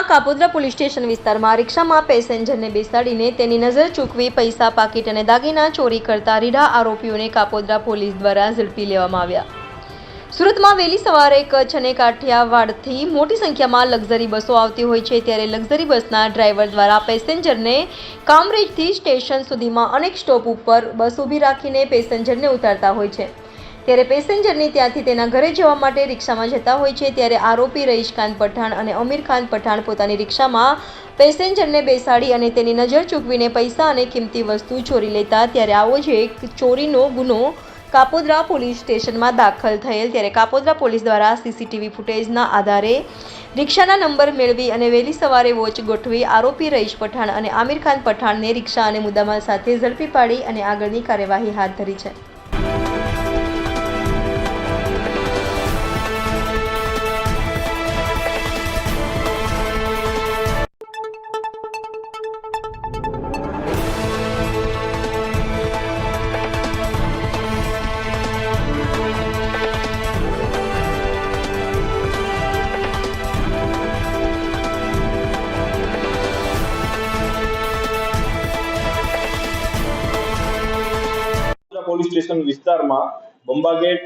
સુરતના Kapodra police station વિસ્તારમાં રિક્ષામાં પેસેન્જરને બેસાડીને તેની નજર ચૂકવી પૈસા, પાકીટ અને દાગીના ચોરી કરતા રીઢા આરોપીઓને કાપોદ્રા પોલીસ દ્વારા ઝડપી લેવામાં આવ્યા। સુરતમાં વહેલી સવારે કચ્છ અને કાઠિયાવાડથી મોટી સંખ્યામાં લક્ઝરી બસો આવતી હોય છે, ત્યારે લક્ઝરી બસના ડ્રાઈવર દ્વારા પેસેન્જરને કામરેજથી સ્ટેશન સુધીમાં અનેક સ્ટોપ ઉપર બસ ઊભી રાખીને પેસેન્જરને ઉતારતા હોય છે। ત્યારે પેસેન્જરની ત્યાંથી તેના ઘરે જવા માટે રિક્ષામાં જતા હોય છે, ત્યારે આરોપી રઈશખાન પઠાણ અને અમીરખાન પઠાણ પોતાની રિક્ષામાં પેસેન્જરને બેસાડી અને તેની નજર ચૂકવીને પૈસા અને કિંમતી વસ્તુ ચોરી લેતા, ત્યારે આવો જ એક ચોરીનો ગુનો કાપોદ્રા પોલીસ સ્ટેશનમાં દાખલ થયેલ। ત્યારે કાપોદ્રા પોલીસ દ્વારા સીસીટીવી ફૂટેજના આધારે રિક્ષાના નંબર મેળવી અને વહેલી સવારે વોચ ગોઠવી આરોપી રઈશ પઠાણ અને આમીરખાન પઠાણને રિક્ષા અને મુદ્દામાલ સાથે ઝડપી પાડી અને આગળની કાર્યવાહી હાથ ધરી છે। પોલીસ સ્ટેશન વિસ્તારમાં બંબાગેટ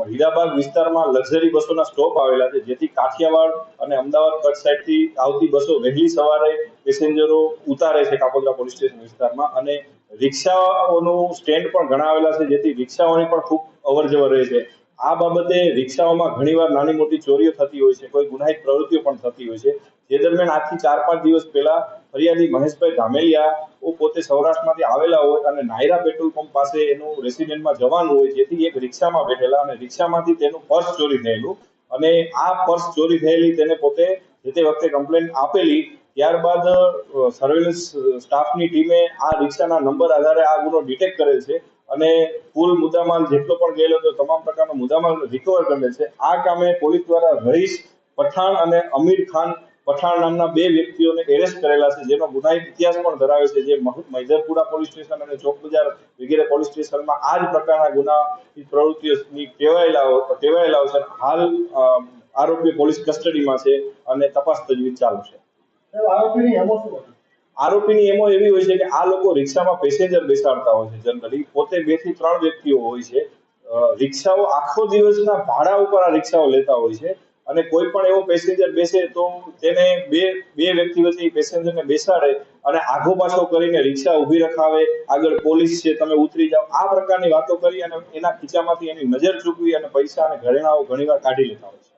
હીરાબાગ વિસ્તારમાં લક્ઝરી બસોના સ્ટોપ આવેલા છે, જેથી કાઠિયાવાડ અને અમદાવાદ કચ્છ સાઈડથી આવતી બસો વહેલી સવારે પેસેન્જરો ઉતારે છે કાપોદ્રા પોલીસ સ્ટેશન વિસ્તારમાં, અને રિક્ષાઓનું સ્ટેન્ડ પણ ઘણા આવેલા છે, જેથી રિક્ષાઓની પણ ખૂબ અવરજવર રહે છે। આ બાબતે રિક્ષાઓમાં ઘણીવાર નાની મોટી ચોરીઓ થતી હોય છે, કોઈ ગુનાહિત પ્રવૃત્તિઓ પણ થતી હોય છે। જે દરમિયાન આજથી 4-5 દિવસ પહેલા ફરિયાદી મહેશભાઈ ધામેલિયા પોતે સૌરાષ્ટ્રમાંથી આવેલા હોય અને નાયરા પેટ્રોલ પંપ પાસે એનું રેસિડેન્ટમાં જવાનું હોય, જેથી એક રિક્ષામાં બેઠેલા અને રિક્ષામાંથી તેનું પર્સ ચોરી થયેલું, અને આ પર્સ ચોરી થયેલી તેને પોતે જે તે વખતે કમ્પ્લેન આપેલી। ત્યારબાદ સર્વેલન્સ સ્ટાફની ટીમે આ રિક્ષાના નંબર આધારે આ ગુનો ડિટેક્ટ કરેલ છે અને કુલ મુદ્દામાલ જેટલો પણ ગયેલો હતો તમામ પ્રકારનો મુદ્દામાલ રિકવર કરેલ છે। આ કામે પોલીસ દ્વારા રઈશ પઠાણ અને અમીર ખાન પઠાણ નામના 2 વ્યક્તિઓને એરેસ્ટ કરેલા છે, જેનો ગુનાહિત ઇતિહાસ પણ ધરાવે છે, જે મૈદરપુરા પોલીસ સ્ટેશન અને ચોક બજાર વગેરે પોલીસ સ્ટેશનમાં આ જ પ્રકારના ગુનાહિત પ્રવૃત્તિઓની ટેવાયેલા છે। હાલ આરોપી પોલીસ કસ્ટડીમાં છે અને તપાસ તજવીજ ચાલુ છે। આરોપીની એમો એવી હોય છે કે આ લોકો રિક્ષામાં પેસેન્જર બેસાડતા હોય છે, જનરલી પોતે 2 થી 3 વ્યક્તિઓ હોય છે। રિક્ષાઓ આખો દિવસના ભાડા ઉપર આ રિક્ષાઓ લેતા હોય છે, અને કોઈ પણ એવો પેસેન્જર બેસે તો તેને બે વ્યક્તિ વચ્ચે પેસેન્જરને બેસાડે અને આઘો પાછો કરીને રિક્ષા ઊભી રખાવે, આગળ પોલીસ છે તમે ઉતરી જાઓ, આ પ્રકારની વાતો કરી અને એના ખીચામાંથી એની નજર ચૂકવી અને પૈસા અને ઘરેણાઓ ઘણીવાર કાઢી લેતા હોય છે।